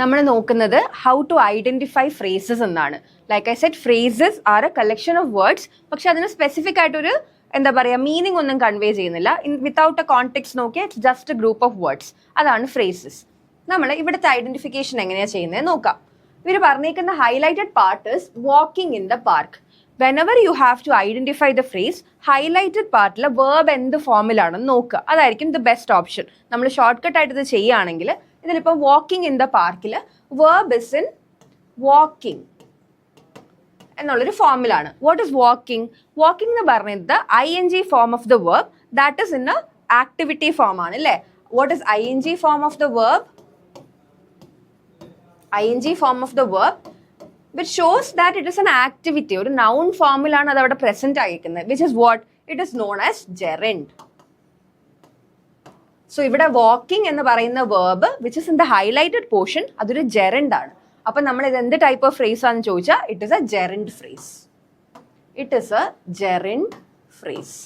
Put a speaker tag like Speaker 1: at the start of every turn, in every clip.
Speaker 1: നമ്മൾ നോക്കുന്നത് how to identify phrases എന്നാണ്. Like I said, phrases are a collection of words. പക്ഷെ അതിന് സ്പെസിഫിക് ആയിട്ടൊരു എന്താ പറയുക മീനിങ് ഒന്നും കൺവേ ചെയ്യുന്നില്ല. വിത്തൗട്ട് എ കോണ്ടെക്സ്റ്റ് നോക്കിയാൽ it's just a group of words. അതാണ് ഫ്രേസസ്. നമ്മൾ ഇവിടുത്തെ ഐഡന്റിഫിക്കേഷൻ എങ്ങനെയാണ് ചെയ്യുന്നത് നോക്കാം. ഇവർ പറഞ്ഞേക്കുന്ന highlighted part is walking in the park. whenever you have to identify the phrase, highlighted പാർട്ടിൽ വേർബ് എന്ത് ഫോമിലാണെന്ന് നോക്കുക. അതായിരിക്കും ദ ബെസ്റ്റ് ഓപ്ഷൻ. നമ്മൾ ഷോർട്ട് കട്ട് ആയിട്ട് ഇത് ചെയ്യുകയാണെങ്കിൽ ഇതിലിപ്പോൾ വാക്കിംഗ് ഇൻ ദ പാർക്കിൽ വേർബ് ഇസ് ഇൻ വാക്കിംഗ് എന്നുള്ളൊരു ഫോമിലാണ്. What is walking? വാക്കിംഗ് എന്ന് പറയുന്നത് ING form of the verb that is in A activity form ആണ് അല്ലേ. What is ING form of the verb? ING form of the verb which shows that it is an activity. ഒരു noun ഫോമിലാണ് അത് അവിടെ present ആയിരിക്കുന്നത്. which is what? It is known as gerund. So ഇവിടെ walking എന്ന് പറയുന്ന verb which is in the highlighted portion അതൊരു gerund ആണ്. അപ്പൊ നമ്മൾ ഇത് എന്ത് ടൈപ്പ് ഓഫ് ഫ്രേസ് ആണെന്ന് ചോദിച്ചാൽ it is a gerund phrase. It is a gerund phrase.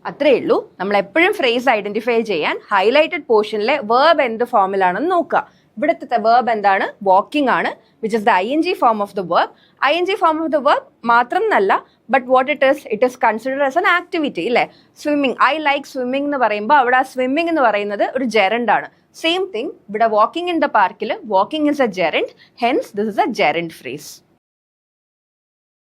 Speaker 1: അത്രേ ഉള്ളൂ. നമ്മൾ എപ്പോഴും ഫ്രേസ് ഐഡന്റിഫൈ ചെയ്യാൻ ഹൈലൈറ്റഡ് പോർഷനിലെ വേർബ് എന്ത് ഫോമിലാണെന്ന് നോക്കുക. ഇവിടുത്തെ വേർബ് എന്താണ്? വാക്കിംഗ് ആണ്, which is the ING form of the verb. ING form of the verb മാത്രം എന്നല്ല, but what it is considered as an activity ഇല്ലേ. സ്വിമ്മിങ്, ഐ ലൈക്ക് സ്വിമ്മിങ് എന്ന് പറയുമ്പോൾ അവിടെ ആ സ്വിമ്മിങ് എന്ന് പറയുന്നത് ഒരു ജെറണ്ട് ആണ്. സെയിം തിങ് ഇവിടെ വാക്കിംഗ് ഇൻ ദ പാർക്കിൽ walking is A gerund, hence this is A gerund phrase.